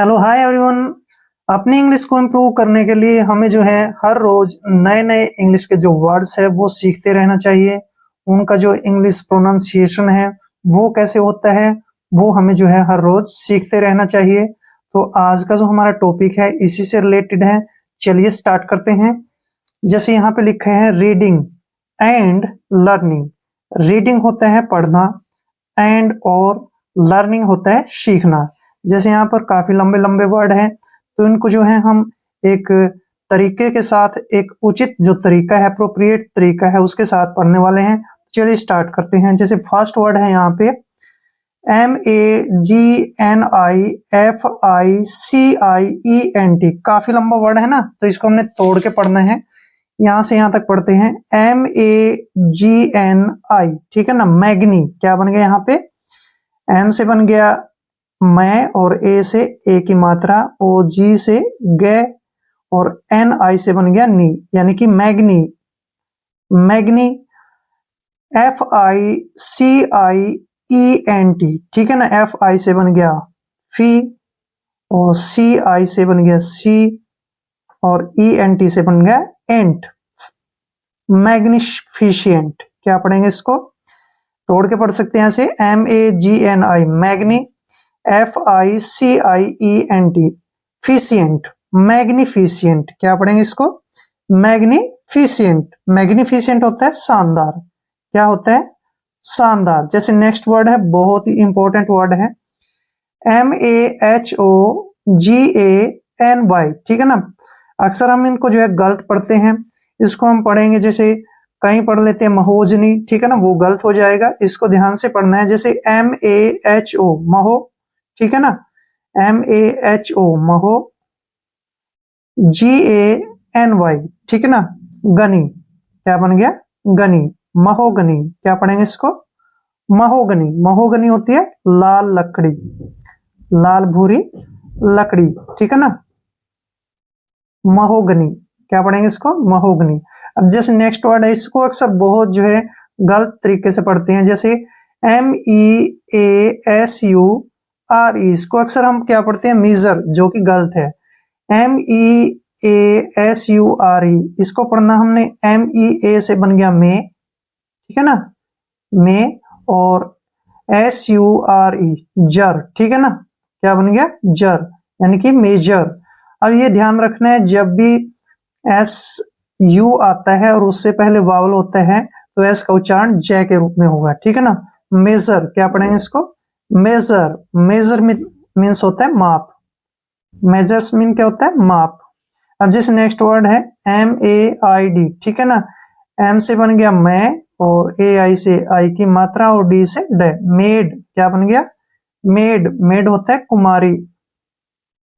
Hello hi everyone. अपनी English को improve करने के लिए हमें जो है हर रोज नए नए इंग्लिश के जो वर्ड्स है वो सीखते रहना चाहिए। उनका जो इंग्लिश प्रोनाउंसिएशन है वो कैसे होता है वो हमें जो है हर रोज सीखते रहना चाहिए। तो आज का जो हमारा टॉपिक है इसी से रिलेटेड है। चलिए स्टार्ट करते हैं। जैसे यहाँ पे लिखे हैं रीडिंग एंड लर्निंग। रीडिंग होता है पढ़ना एंड और लर्निंग होता है सीखना। जैसे यहाँ पर काफी लंबे लंबे वर्ड हैं तो इनको जो है हम एक तरीके के साथ एक उचित जो तरीका है अप्रोप्रिएट तरीका है उसके साथ पढ़ने वाले हैं। चलिए स्टार्ट करते हैं। जैसे फर्स्ट वर्ड है यहाँ पे MAGNIFICIENT। काफी लंबा वर्ड है ना, तो इसको हमने तोड़ के पढ़ना है। यहां से यहां तक पढ़ते हैं MAGNI। ठीक है ना। मैग्नी क्या बन गया यहाँ पे? एम से बन गया मैं और ए से ए की मात्रा और जी से गे और एन आई से बन गया नी, यानी कि मैग्नी। मैग्नी FICIENT। ठीक है ना। एफ आई से बन गया फी और सी आई से बन गया सी और ENT से बन गया एंट। मैग्निफिशिएंट। क्या पढ़ेंगे इसको? तोड़ के पढ़ सकते हैं ऐसे MAGNI मैग्नी FICIENT फिशियंट। मैग्निफिशियंट। क्या पढ़ेंगे इसको? मैग्निफिशियंट। मैग्निफिशियंट होता है शानदार। क्या होता है? शानदार। जैसे नेक्स्ट वर्ड है, बहुत ही इंपॉर्टेंट वर्ड है MAHOGANY। ठीक है ना। अक्सर हम इनको जो है गलत पढ़ते हैं। इसको हम पढ़ेंगे जैसे कहीं पढ़ लेते हैं महोजनी। ठीक है ना, वो गलत हो जाएगा। इसको ध्यान से पढ़ना है। जैसे MAHO महो। ठीक है ना। MAHO महो। GANY। ठीक है ना। गनी। क्या बन गया? गनी। महोगनी। क्या पढ़ेंगे इसको? महोगनी। महोगनी होती है लाल लकड़ी, लाल भूरी लकड़ी। ठीक है ना। महोगनी। क्या पढ़ेंगे इसको? महोगनी। अब जैसे नेक्स्ट वर्ड है, इसको अक्सर बहुत जो है गलत तरीके से पढ़ते हैं। जैसे MEASURE। इसको अक्सर हम क्या पढ़ते हैं? मीजर, जो कि गलत है। MEASURE इसको पढ़ना हमने MEA से बन गया मे। ठीक है ना। मे और SURE जर। ठीक है ना। क्या बन गया? जर, यानी कि मेजर। अब ये ध्यान रखना है, जब भी SU आता है और उससे पहले वावल होता है तो एस का उच्चारण जय के रूप में होगा। ठीक है ना। मेजर। क्या पढ़ेंगे इसको? मेजर। मेजर मीन्स होता है माप। मेजर्स मीन क्या होता है? माप। अब जैसे नेक्स्ट वर्ड है MAID। ठीक है ना। एम से बन गया मैं और AI से आई की मात्रा और डी से डे। मेड। क्या बन गया? मेड। मेड होता है कुमारी,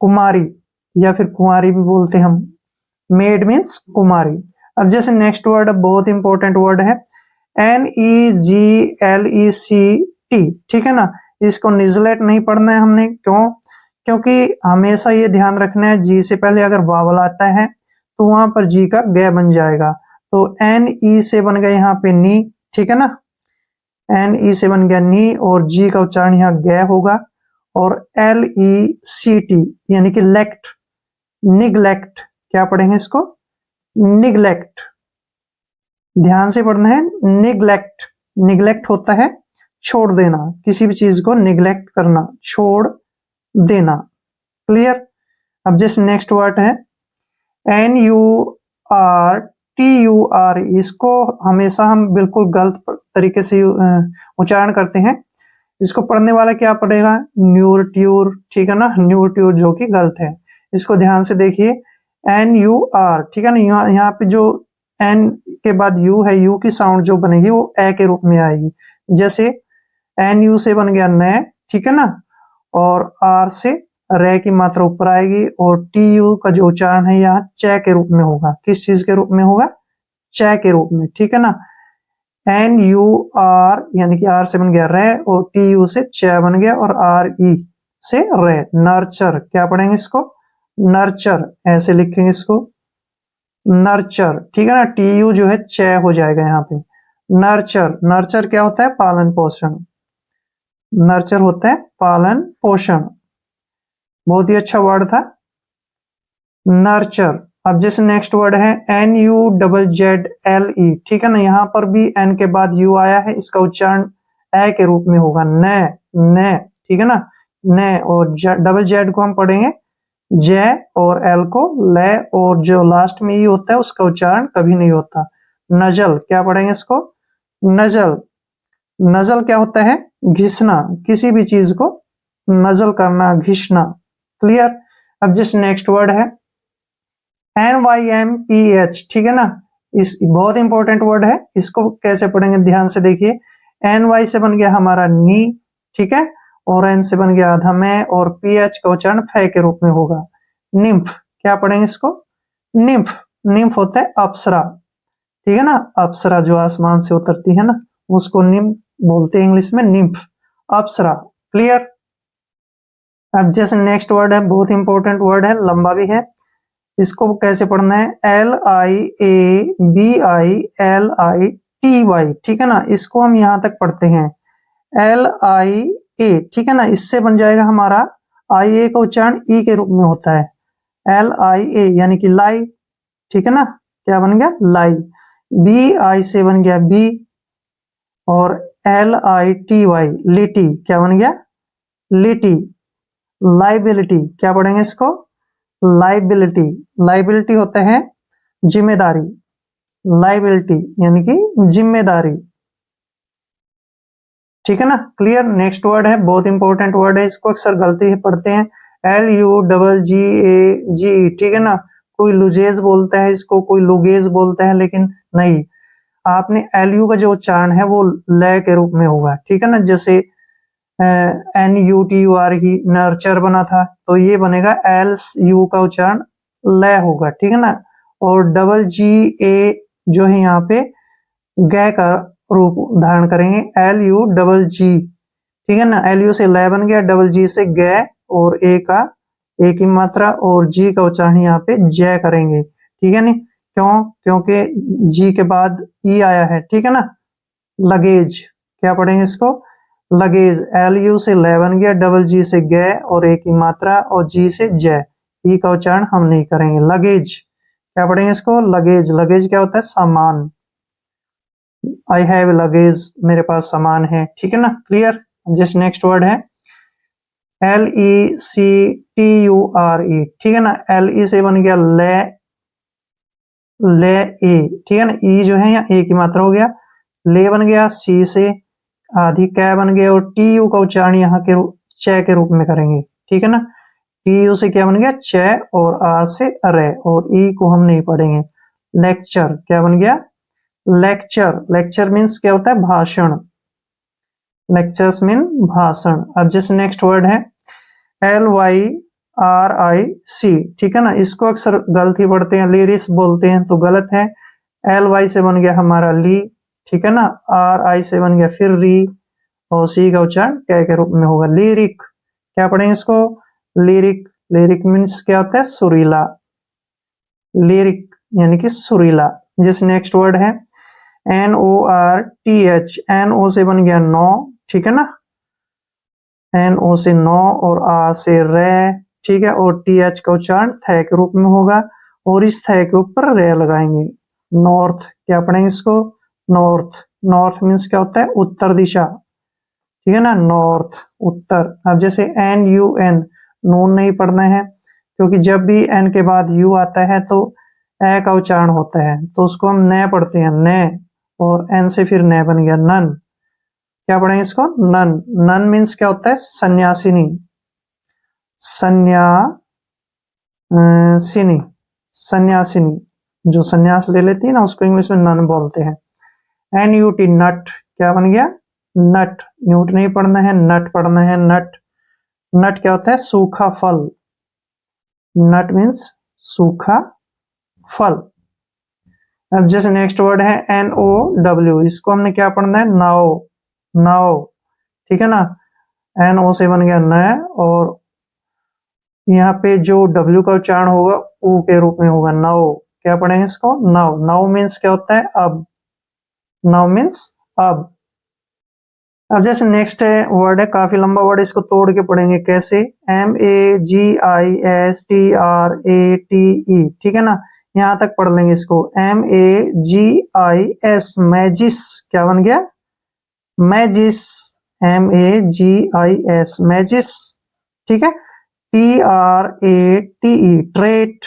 कुमारी या फिर कुंवारी भी बोलते हैं हम। मेड मीन्स कुमारी। अब जैसे नेक्स्ट वर्ड बहुत इंपॉर्टेंट वर्ड है NEGLECT। ठीक है ना। इसको निजलेट नहीं पढ़ना है हमने। क्यों? क्योंकि हमेशा ये ध्यान रखना है जी से पहले अगर वावल आता है तो वहां पर जी का ग बन जाएगा। तो NE से बन गया यहाँ पे नी। ठीक है ना। NE से बन गया नी और जी का उच्चारण यहाँ ग होगा। और LECT यानी कि लेक्ट, निगलेक्ट। क्या पढ़ेंगे इसको? निगलेक्ट। ध्यान से पढ़ना है। निगलेक्ट। निगलेक्ट होता है छोड़ देना, किसी भी चीज को निगलेक्ट करना, छोड़ देना। क्लियर। अब जैसे नेक्स्ट वर्ड है NURTUR। इसको हमेशा हम बिल्कुल गलत तरीके से उच्चारण करते हैं। इसको पढ़ने वाला क्या पढ़ेगा? न्यूरट्यूर। ठीक है ना। न्यूरट्यूर, जो कि गलत है। इसको ध्यान से देखिए NUR। ठीक है ना। यहाँ पे जो N के बाद U है, U की साउंड जो बनेगी वो ए के रूप में आएगी। जैसे NU से बन गया न। ठीक है ना। और R से रे की मात्रा ऊपर आएगी और TU का जो उच्चारण है यहाँ च के रूप में होगा। किस चीज के रूप में होगा? च के रूप में। ठीक है ना। NUR यानी कि R से बन गया रे और TU से च बन गया और RE से रे। नर्चर। क्या पढ़ेंगे इसको? नर्चर। ऐसे लिखेंगे इसको, नर्चर। ठीक है ना। TU जो है च हो जाएगा यहाँ पे। नर्चर। नर्चर क्या होता है? पालन पोषण। नर्चर होता है पालन पोषण। बहुत ही अच्छा वर्ड था, नर्चर। अब जैसे नेक्स्ट वर्ड है NUZZLE, ठीक है ना, यहाँ पर भी N के बाद U आया है, इसका उच्चारण ए के रूप में होगा, न न, ठीक है ना, न। और डबल जेड को हम पढ़ेंगे जय, और एल को ले, और जो लास्ट में ई होता है उसका उच्चारण कभी नहीं होता। नजल, क्या पढ़ेंगे इसको, नजल। नजल क्या होता है, घिसना, किसी भी चीज को नजल करना, घिसना। क्लियर। अब जैसे नेक्स्ट वर्ड है NYMPH, ठीक है ना, इस बहुत इंपॉर्टेंट वर्ड है, इसको कैसे पढ़ेंगे ध्यान से देखिए। NY से बन गया हमारा नी, ठीक है, और N से बन गया आधा में, और PH का उच्चारण फे के रूप में होगा, निम्फ। क्या पढ़ेंगे इसको, निम्फ। निम्फ होता है अप्सरा, ठीक है ना, अप्सरा जो आसमान से उतरती है ना, उसको निम्फ बोलते हैं इंग्लिश में, निम्फ, अप्सरा। क्लियर। अब जैसे नेक्स्ट वर्ड है, बहुत इंपॉर्टेंट वर्ड है, लंबा भी है, इसको कैसे पढ़ना है, LIABILITY, ठीक है ना, इसको हम यहां तक पढ़ते हैं, LIA, ठीक है ना, इससे बन जाएगा हमारा IA का उच्चारण ई के रूप में होता है, LIA यानी कि लाई, ठीक है ना, क्या बन गया, लाई। BI से बन गया बी, और LITY, लिटी, क्या बन गया, लिटी। लाइबिलिटी, क्या पढ़ेंगे इसको, लाइबिलिटी। लाइबिलिटी होते हैं जिम्मेदारी, लाइबिलिटी यानी कि जिम्मेदारी, ठीक है ना। क्लियर। नेक्स्ट वर्ड है, बहुत इंपॉर्टेंट वर्ड है, इसको अक्सर गलती से पढ़ते हैं, LUGGAGE, ठीक है ना, कोई लुजेज बोलता है इसको, कोई लुगेज बोलता है, लेकिन नहीं, आपने LU का जो उच्चारण है वो ले के रूप में होगा, ठीक है ना। जैसे NUTUR ही नर्चर बना था, तो ये बनेगा LU का उच्चारण ले होगा, ठीक है ना। और GA जो है यहाँ पे गे का रूप धारण करेंगे, LUGG, ठीक है ना, LU से ले बन गया, GG से गे, और ए का एक ही मात्रा, और जी का उच्चारण यहाँ पे जय करेंगे, ठीक है नी। क्यों, क्योंकि जी के बाद ई आया है, ठीक है ना। लगेज, क्या पढ़ेंगे इसको, लगेज, LU से ले बन गया, GG से गे, और एक ही मात्रा, और जी से जय, ई का उच्चारण हम नहीं करेंगे, लगेज। क्या पढ़ेंगे इसको, लगेज। लगेज क्या होता है, सामान, आई हैव लगेज, मेरे पास सामान है, ठीक है ना। क्लियर। जस्ट नेक्स्ट वर्ड है LECTURE, ठीक है ना, LE से बन गया ले, ले ए, ठीक है ना, ई जो है यहाँ ए की मात्रा हो गया, ले बन गया, सी से आधी कै बन गया, और TU का उच्चारण यहाँ के च के रूप में करेंगे, ठीक है ना। TU से क्या बन गया, च, और आ से अरे, और ई को हम नहीं पढ़ेंगे। लेक्चर, क्या बन गया, लेक्चर। लेक्चर मीन्स क्या होता है, भाषण, लेक्चर्स मीन भाषण। अब जैसे नेक्स्ट वर्ड है LYRIC, ठीक है ना, इसको अक्सर गलती पढ़ते हैं, लिरिस बोलते हैं, तो गलत है। LY से बन गया हमारा ली, ठीक है ना, RI से बन गया फिर री, और सी का उच्चारण क्या के रूप में होगा, लिरिक। क्या पढ़ेंगे इसको, लिरिक। लिरिक मीन्स क्या होता है, सुरीला, लिरिक यानी कि सुरीला। जैसे नेक्स्ट वर्ड है NORTH, NO से बन गया नो, ठीक है ना, NO से नो, और आ से रे, ठीक है, और TH का उच्चारण थे के रूप में होगा, और इस थे के ऊपर रे लगाएंगे। नॉर्थ, क्या पढ़ेंगे इसको, नॉर्थ। नॉर्थ मीन्स क्या होता है, उत्तर दिशा, ठीक है ना, नॉर्थ, उत्तर। अब जैसे NUN, नून नहीं पढ़ना है, क्योंकि जब भी N के बाद U आता है तो ए का उच्चारण होता है, तो उसको हम न पढ़ते हैं, न, और N से फिर न बन गया नन। क्या पढ़ेंगे इसको, नन। नन मीन्स क्या होता है, सन्यासिनी, सन्यासिनी, सन्यासिनी, जो सन्यास ले लेती है ना, उसको इंग्लिश में नन बोलते हैं। NUT, नट, क्या बन गया, नट। न्यूट नहीं पढ़ना है, नट पढ़ना है, नट। नट क्या होता है, सूखा फल, नट मीन्स सूखा फल। अब जैसे नेक्स्ट वर्ड है NOW, इसको हमने क्या पढ़ना है, नाव, नाव, ठीक है ना, NO से बन गया न, और यहाँ पे जो W का उच्चारण होगा U के रूप में होगा, नव। क्या पढ़ेंगे इसको, नव। नव मीन्स क्या होता है, अब, नव मीन्स अब। अब जैसे नेक्स्ट है वर्ड है, काफी लंबा वर्ड, इसको तोड़ के पढ़ेंगे कैसे। MAGISTRATE, ठीक है ना, यहां तक पढ़ लेंगे इसको। MAGIS, मैजिस, क्या बन गया, मैजिस, MAGIS, मैजिस, ठीक है। TRATE, ट्रेट,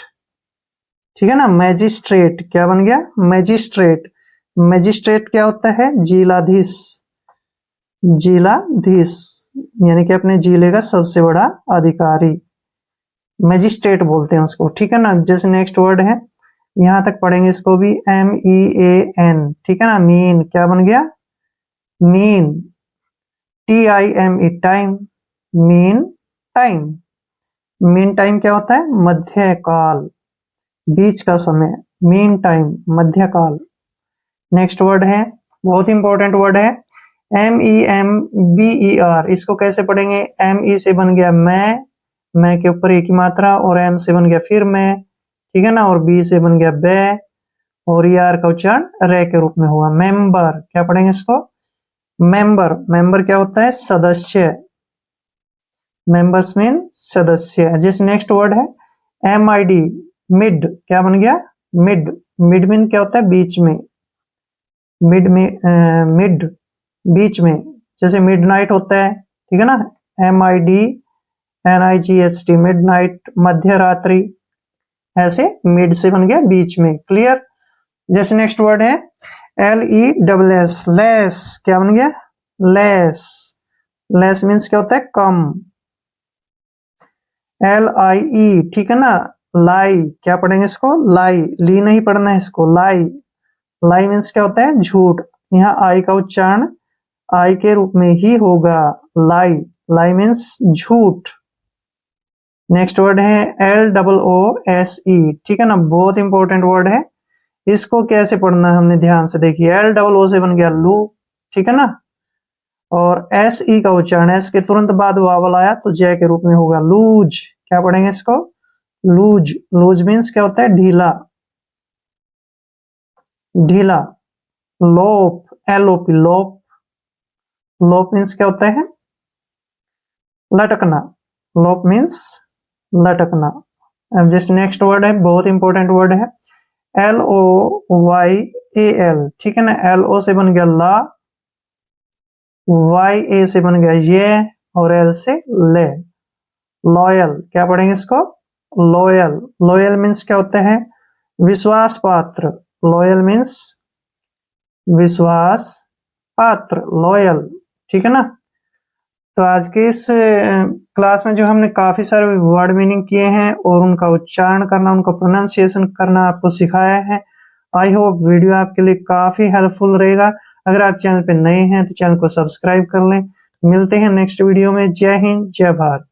ठीक है ना, मैजिस्ट्रेट, क्या बन गया, मैजिस्ट्रेट। मैजिस्ट्रेट क्या होता है, जिलाधीश, जिलाधीश, यानी कि अपने जिले का सबसे बड़ा अधिकारी, मैजिस्ट्रेट बोलते हैं उसको, ठीक है ना। जैसे नेक्स्ट वर्ड है, यहां तक पढ़ेंगे इसको भी। MEAN, ठीक है ना, मीन, क्या बन गया, mean. TIME, time, mean time. Mean time क्या होता है, मध्यकाल, बीच का समय, मीन टाइम, मध्यकाल। नेक्स्ट वर्ड है, बहुत इंपॉर्टेंट वर्ड है, MEMBER, इसको कैसे पढ़ेंगे। ME से बन गया मैं के ऊपर एक ही मात्रा, और M से बन गया फिर मैं, ठीक है ना, और B से बन गया बे, और ER का उच्चारण रे के रूप में हुआ, मेंबर, क्या पढ़ेंगे इसको, मेंबर। मेंबर क्या होता है, सदस्य, मेंबर्स मीन सदस्य। जैसे नेक्स्ट वर्ड है MID, मिड, क्या बन गया, मिड। मिड मीन क्या होता है, बीच में, मिड में, मिड, बीच में, जैसे मिडनाइट होता है, ठीक है ना, MIDNIGHT, मिडनाइट, मध्य रात्रि, ऐसे मिड से बन गया बीच में, क्लियर। जैसे नेक्स्ट वर्ड है LESS, लेस, क्या बन गया, लेस। लेस मीन्स क्या होता है, कम। LIE, ठीक है ना, लाई, क्या पढ़ेंगे इसको, लाई, ली नहीं पढ़ना है इसको, लाई। लाई मीन्स क्या होता है, झूठ। यहाँ आई का उच्चारण आई के रूप में ही होगा, लाई। लाई मीन्स झूठ। नेक्स्ट वर्ड है LOOSE, ठीक है ना, बहुत इंपॉर्टेंट वर्ड है, इसको कैसे पढ़ना है हमने ध्यान से देखिए। LOO से बन गया लू, ठीक है ना, और SE का उच्चारण एस के तुरंत बाद वावल आया तो जय के रूप में होगा, लूज, क्या पढ़ेंगे इसको, लूज। लूज मीन्स क्या होता है, ढीला, ढीला। लोप, LOP, लोप। लोप मीन्स क्या होता है, लटकना, लोप मीन्स लटकना। अब जैसे नेक्स्ट वर्ड है, बहुत इंपॉर्टेंट वर्ड है, LOYAL, ठीक है ना, LO से बन गया ला, YA से बन गया ये, और L से ले, लॉयल, क्या पढ़ेंगे इसको, लॉयल। लॉयल मीन्स क्या होता है, विश्वास पात्र, लॉयल मीन्स विश्वास पात्र, लॉयल, ठीक है ना। तो आज के इस क्लास में जो हमने काफी सारे वर्ड मीनिंग किए हैं और उनका उच्चारण करना, उनका प्रोनाउंसिएशन करना आपको सिखाया है। आई होप वीडियो आपके लिए काफी हेल्पफुल रहेगा। अगर आप चैनल पे नए हैं तो चैनल को सब्सक्राइब कर लें। मिलते हैं नेक्स्ट वीडियो में। जय हिंद, जय भारत।